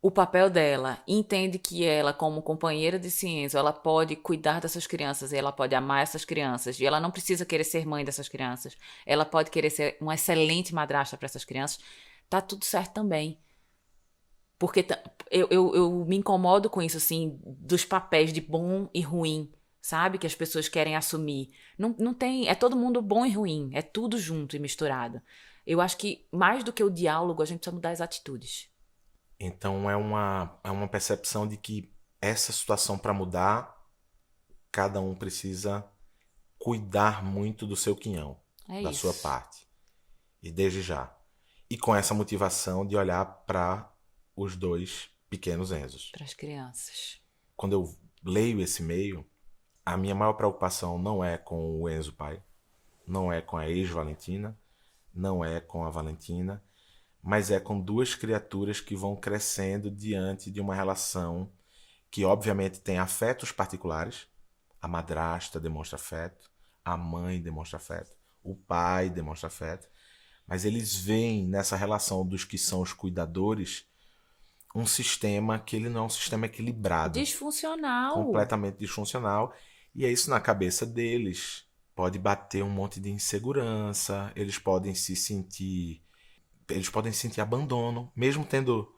o papel dela, entende que ela, como companheira de ciência, ela pode cuidar dessas crianças, e ela pode amar essas crianças, e ela não precisa querer ser mãe dessas crianças, ela pode querer ser uma excelente madrasta para essas crianças, tá tudo certo também. Porque eu me incomodo com isso, assim, dos papéis de bom e ruim, sabe? Que as pessoas querem assumir. Não tem, é todo mundo bom e ruim, é tudo junto e misturado. Eu acho que, mais do que o diálogo, a gente precisa mudar as atitudes. Então é uma percepção de que essa situação, para mudar, cada um precisa cuidar muito do seu quinhão, da sua parte. E desde já. E com essa motivação de olhar para os dois pequenos Enzos. Para as crianças. Quando eu leio esse e-mail, a minha maior preocupação não é com o Enzo pai, não é com a ex-Valentina, não é com a Valentina, mas é com duas criaturas que vão crescendo diante de uma relação que obviamente tem afetos particulares. A madrasta demonstra afeto, a mãe demonstra afeto, o pai demonstra afeto, mas eles veem nessa relação dos que são os cuidadores um sistema que ele não é um sistema equilibrado. Disfuncional. Completamente disfuncional. E é isso na cabeça deles. Pode bater um monte de insegurança, eles podem sentir abandono, mesmo tendo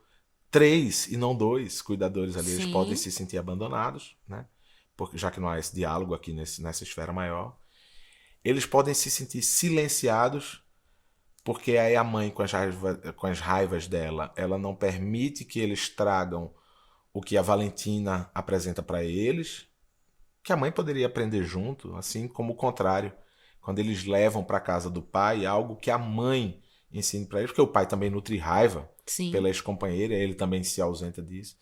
3 e não 2 cuidadores ali. Sim. Eles podem se sentir abandonados, né? Porque, já que não há esse diálogo aqui nessa esfera maior. Eles podem se sentir silenciados, porque aí a mãe, com as raivas dela, ela não permite que eles tragam o que a Valentina apresenta para eles, que a mãe poderia aprender junto, assim como o contrário. Quando eles levam para casa do pai algo que a mãe ensine para eles, porque o pai também nutre raiva. Sim. Pela ex-companheira, ele também se ausenta disso.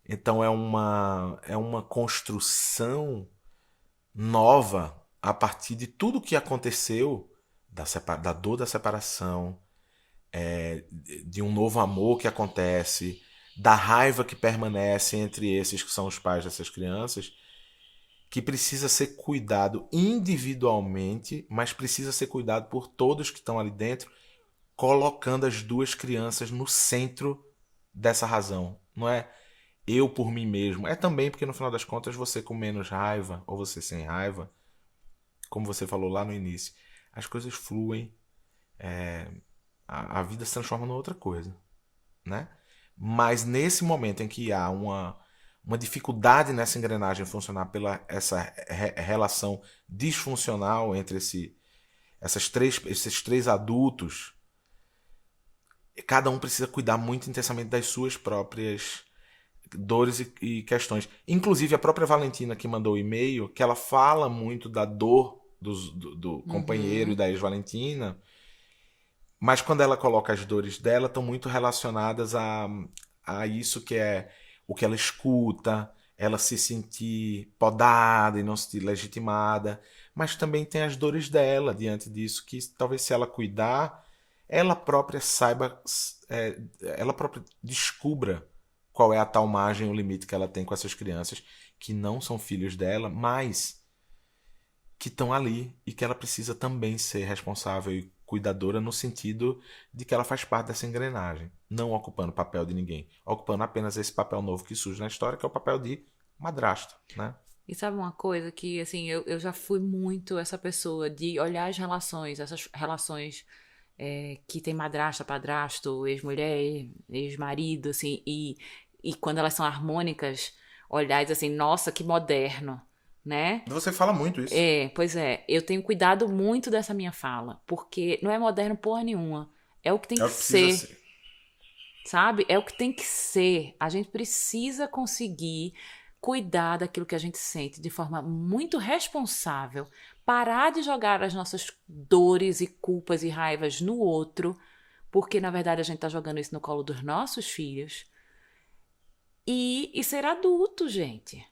Então é uma construção nova a partir de tudo que aconteceu, da dor da separação, de um novo amor que acontece, da raiva que permanece entre esses que são os pais dessas crianças, que precisa ser cuidado individualmente, mas precisa ser cuidado por todos que estão ali dentro, colocando as duas crianças no centro dessa razão. Não é eu por mim mesmo. É também porque no final das contas você com menos raiva ou você sem raiva, como você falou lá no início, as coisas fluem, a vida se transforma numa outra coisa, né? Mas nesse momento em que há uma dificuldade nessa engrenagem funcionar pela essa relação disfuncional entre esses três adultos, cada um precisa cuidar muito intensamente das suas próprias dores e questões. Inclusive a própria Valentina que mandou o e-mail, que ela fala muito da dor do companheiro e da ex-Valentina, mas quando ela coloca as dores dela, estão muito relacionadas a isso que é o que ela escuta, ela se sentir podada e não se sentir legitimada, mas também tem as dores dela diante disso, que talvez se ela cuidar, ela própria saiba, ela própria descubra qual é a tal margem, o limite que ela tem com essas crianças que não são filhos dela, mas que estão ali e que ela precisa também ser responsável e cuidadora no sentido de que ela faz parte dessa engrenagem, não ocupando o papel de ninguém, ocupando apenas esse papel novo que surge na história, que é o papel de madrasta, né? E sabe uma coisa que, assim, eu já fui muito essa pessoa de olhar as relações, essas relações que tem madrasta, padrasto, ex-mulher, ex-marido, assim, e quando elas são harmônicas, olhar e dizer assim, nossa, que moderno, né? Você fala muito isso. Pois é, eu tenho cuidado muito dessa minha fala, porque não é moderno porra nenhuma, é o que tem que ser, sabe? É o que tem que ser, a gente precisa conseguir cuidar daquilo que a gente sente de forma muito responsável, parar de jogar as nossas dores e culpas e raivas no outro, porque na verdade a gente tá jogando isso no colo dos nossos filhos, e ser adulto, gente.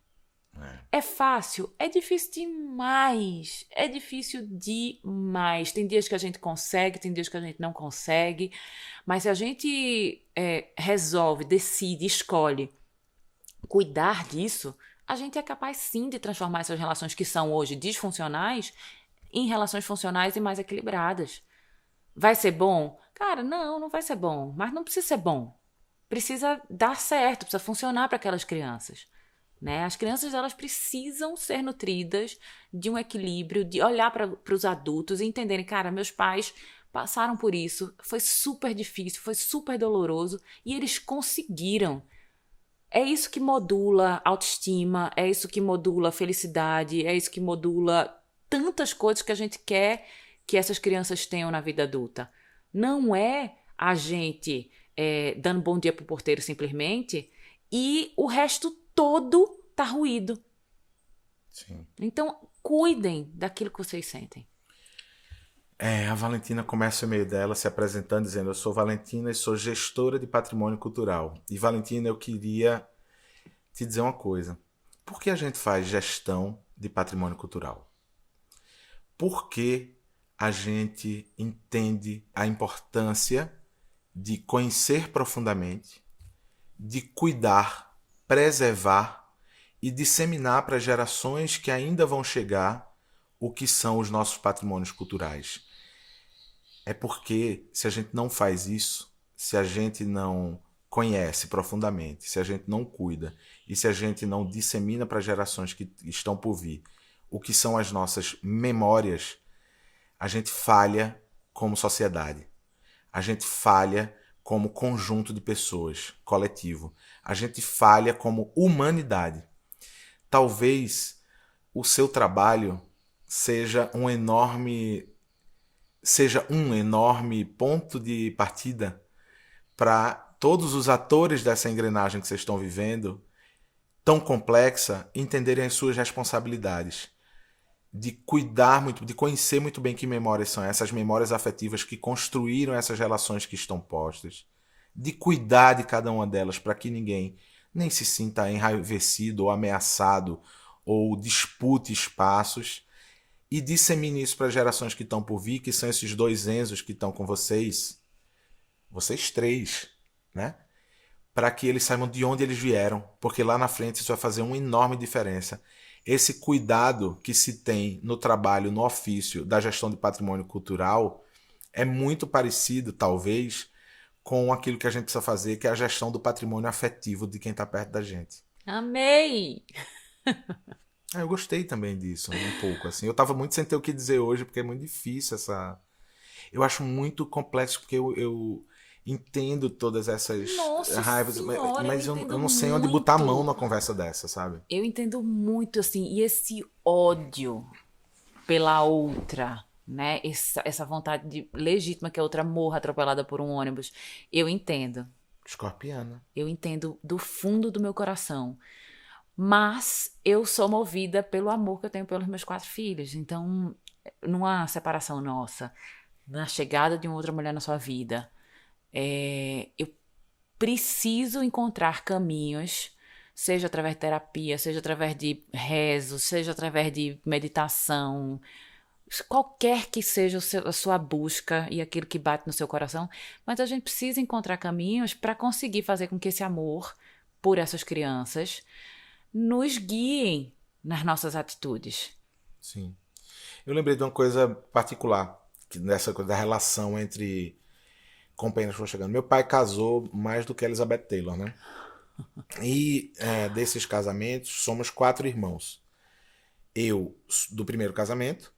É fácil? É difícil demais. É difícil demais. Tem dias que a gente consegue, tem dias que a gente não consegue. Mas se a gente resolve, decide, escolhe cuidar disso, a gente é capaz sim de transformar essas relações que são hoje disfuncionais em relações funcionais e mais equilibradas. Vai ser bom? Cara, não vai ser bom. Mas não precisa ser bom. Precisa dar certo, precisa funcionar para aquelas crianças. Né? As crianças elas precisam ser nutridas de um equilíbrio, de olhar para os adultos e entenderem, cara, meus pais passaram por isso, foi super difícil, foi super doloroso e eles conseguiram. É isso que modula autoestima, é isso que modula felicidade, é isso que modula tantas coisas que a gente quer que essas crianças tenham na vida adulta. Não é a gente dando bom dia pro porteiro simplesmente e o resto todo tá ruído. Sim. Então, cuidem daquilo que vocês sentem. A Valentina começa o e-mail dela se apresentando, dizendo: eu sou Valentina e sou gestora de patrimônio cultural. E Valentina, eu queria te dizer uma coisa. Por que a gente faz gestão de patrimônio cultural? Por que a gente entende a importância de conhecer profundamente, de cuidar, preservar e disseminar para gerações que ainda vão chegar o que são os nossos patrimônios culturais? É porque se a gente não faz isso, se a gente não conhece profundamente, se a gente não cuida e se a gente não dissemina para gerações que estão por vir o que são as nossas memórias, a gente falha como sociedade. A gente falha como conjunto de pessoas, coletivo. A gente falha como humanidade. Talvez o seu trabalho seja um enorme ponto de partida para todos os atores dessa engrenagem que vocês estão vivendo, tão complexa, entenderem as suas responsabilidades. De cuidar muito, de conhecer muito bem que memórias são essas memórias afetivas que construíram essas relações que estão postas, de cuidar de cada uma delas para que ninguém nem se sinta enraivecido ou ameaçado ou dispute espaços, e dissemine isso para as gerações que estão por vir, que são esses dois Enzos que estão com vocês três, né? Para que eles saibam de onde eles vieram, porque lá na frente isso vai fazer uma enorme diferença. Esse cuidado que se tem no trabalho, no ofício da gestão de patrimônio cultural é muito parecido, talvez, com aquilo que a gente precisa fazer, que é a gestão do patrimônio afetivo de quem está perto da gente. Amei! Eu gostei também disso, um pouco, assim. Eu tava muito sem ter o que dizer hoje, porque é muito difícil essa... Eu acho muito complexo, porque eu entendo todas essas Nossa raivas, senhora, mas eu eu entendo não sei onde botar a mão muito. numa conversa dessa, sabe? Eu entendo muito, assim, e esse ódio pela outra, né? Essa vontade legítima que a outra morra atropelada por um ônibus. Eu entendo. Escorpiana. Eu entendo do fundo do meu coração. Mas eu sou movida pelo amor que eu tenho pelos meus 4 filhos. Então, numa separação nossa, na chegada de uma outra mulher na sua vida, eu preciso encontrar caminhos, seja através de terapia, seja através de rezo, seja através de meditação, qualquer que seja a sua busca e aquilo que bate no seu coração, mas a gente precisa encontrar caminhos para conseguir fazer com que esse amor por essas crianças nos guiem nas nossas atitudes. Sim. Eu lembrei de uma coisa particular, nessa coisa da relação entre companheiros que foram chegando. Meu pai casou mais do que Elizabeth Taylor, né? E desses casamentos, somos 4 irmãos. Eu, do primeiro casamento,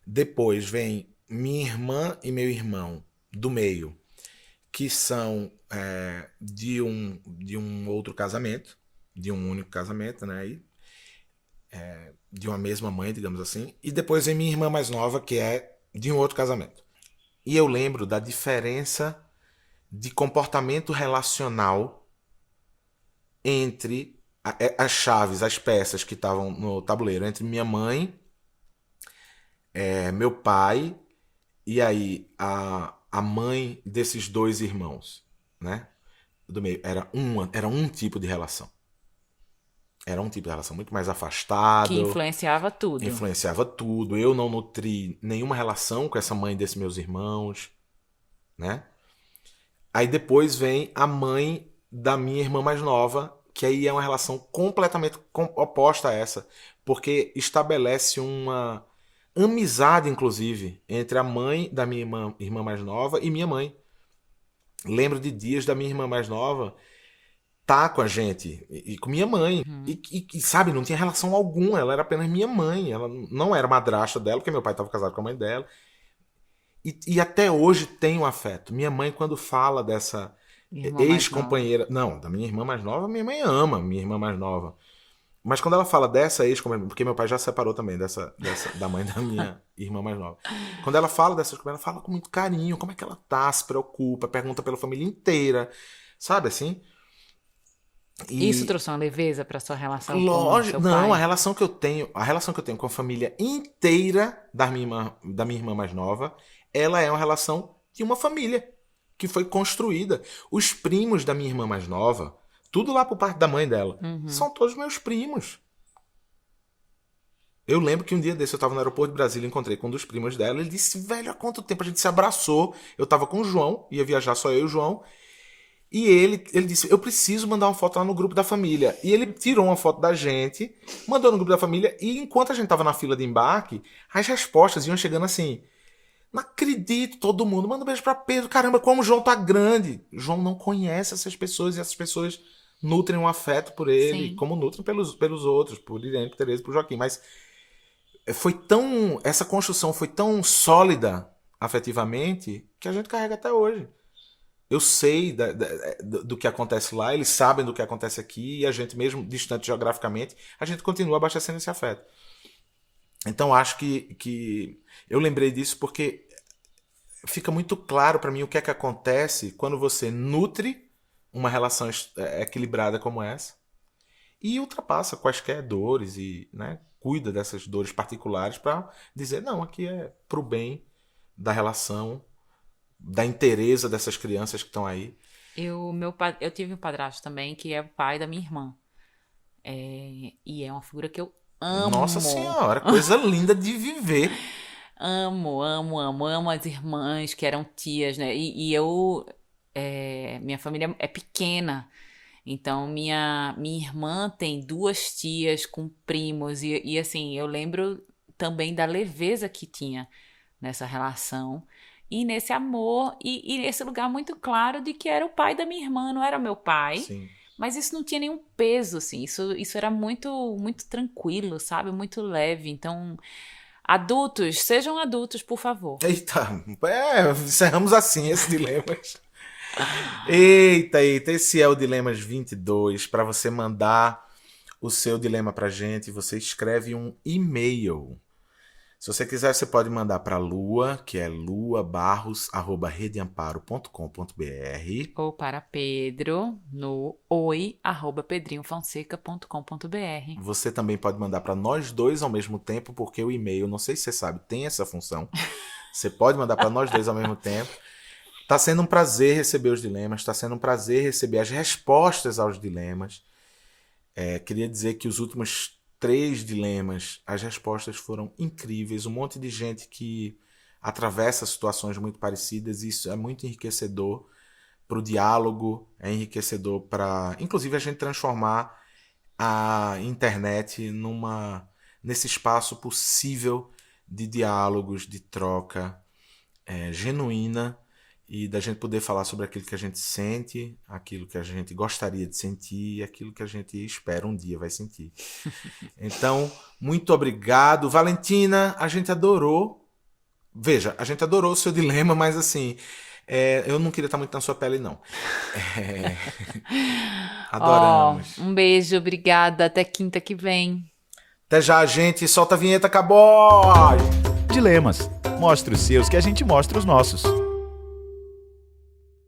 depois vem minha irmã e meu irmão do meio, que são de um outro casamento, de um único casamento, né? E, de uma mesma mãe, digamos assim. E depois vem minha irmã mais nova, que é de um outro casamento. E eu lembro da diferença de comportamento relacional entre as chaves, as peças que estavam no tabuleiro, entre minha mãe, meu pai e aí a mãe desses 2 irmãos, né? Do meio. Era um tipo de relação. Era um tipo de relação muito mais afastado. Que influenciava tudo. Influenciava tudo. Eu não nutri nenhuma relação com essa mãe desses meus irmãos, né? Aí depois vem a mãe da minha irmã mais nova, que aí é uma relação completamente oposta a essa, porque estabelece uma amizade, inclusive, entre a mãe da minha irmã mais nova e minha mãe. Lembro de dias da minha irmã mais nova tá com a gente e com minha mãe. E, sabe, não tinha relação alguma, ela era apenas minha mãe. Ela não era madrasta dela, porque meu pai estava casado com a mãe dela. E até hoje tem um afeto. Minha mãe, quando fala dessa ex-companheira... Não, da minha irmã mais nova, minha mãe ama minha irmã mais nova. Mas quando ela fala dessa ex-companheira... Porque meu pai já separou também da mãe da minha irmã mais nova. Quando ela fala dessa companheira, ela fala com muito carinho. Como é que ela tá, se preocupa, pergunta pela família inteira. Sabe, assim? Isso trouxe uma leveza para sua relação com Lógico, seu não, pai? a relação que eu tenho com a família inteira da minha irmã mais nova, ela é uma relação de uma família que foi construída. Os primos da minha irmã mais nova, tudo lá por parte da mãe dela, são todos meus primos. Eu lembro que um dia desse eu tava no aeroporto de Brasília, encontrei com um dos primos dela, ele disse, velho, há quanto tempo a gente se abraçou? Eu tava com o João, ia viajar só eu e o João, e ele disse, eu preciso mandar uma foto lá no grupo da família. E ele tirou uma foto da gente, mandou no grupo da família, e enquanto a gente tava na fila de embarque, as respostas iam chegando assim, não acredito, todo mundo, manda um beijo pra Pedro, caramba, como o João tá grande. O João não conhece essas pessoas, e essas pessoas nutrem um afeto por ele, Sim. como nutrem pelos outros, por Irene, por Tereza, por Joaquim. Mas essa construção foi tão sólida afetivamente, que a gente carrega até hoje. Eu sei do que acontece lá, eles sabem do que acontece aqui, e a gente, mesmo distante geograficamente, a gente continua abastecendo esse afeto. Então acho que eu lembrei disso porque fica muito claro para mim o que é que acontece quando você nutre uma relação equilibrada como essa e ultrapassa quaisquer dores e, né, cuida dessas dores particulares para dizer, não, aqui é pro bem da relação, da inteireza dessas crianças que estão aí. Eu tive um padrasto também, que é o pai da minha irmã. E é uma figura que eu amo. Nossa Senhora, coisa linda de viver. Amo as irmãs que eram tias, né? Minha família é pequena. Então, minha irmã tem 2 tias com primos. E assim, eu lembro também da leveza que tinha nessa relação. e nesse amor e nesse lugar muito claro de que era o pai da minha irmã, não era meu pai. Sim. Mas isso não tinha nenhum peso, assim. Isso era muito, muito tranquilo, sabe? Muito leve. Então, adultos, sejam adultos, por favor. Eita, encerramos assim esse Dilemas. Eita, esse é o Dilemas 22. Para você mandar o seu dilema pra gente, você escreve um e-mail. Se você quiser, você pode mandar para Lua, que é luabarros@redeamparo.com.br, Ou para Pedro no oi@pedrinhofonseca.com.br. Você também pode mandar para nós dois ao mesmo tempo, porque o e-mail, não sei se você sabe, tem essa função. Você pode mandar para nós dois ao mesmo tempo. Tá sendo um prazer receber os dilemas, tá sendo um prazer receber as respostas aos dilemas. Queria dizer que os últimos 3 dilemas, as respostas foram incríveis. Um monte de gente que atravessa situações muito parecidas. Isso é muito enriquecedor para o diálogo, é enriquecedor para, inclusive, a gente transformar a internet nesse espaço possível de diálogos, de troca genuína, e da gente poder falar sobre aquilo que a gente sente, aquilo que a gente gostaria de sentir e aquilo que a gente espera um dia vai sentir. Então, muito obrigado. Valentina, a gente adorou. Veja, a gente adorou o seu dilema, mas assim, eu não queria estar muito na sua pele, não. Adoramos. Um beijo, obrigada. Até quinta que vem. Até já, gente. Solta a vinheta, cowboy! Dilemas. Mostre os seus que a gente mostra os nossos.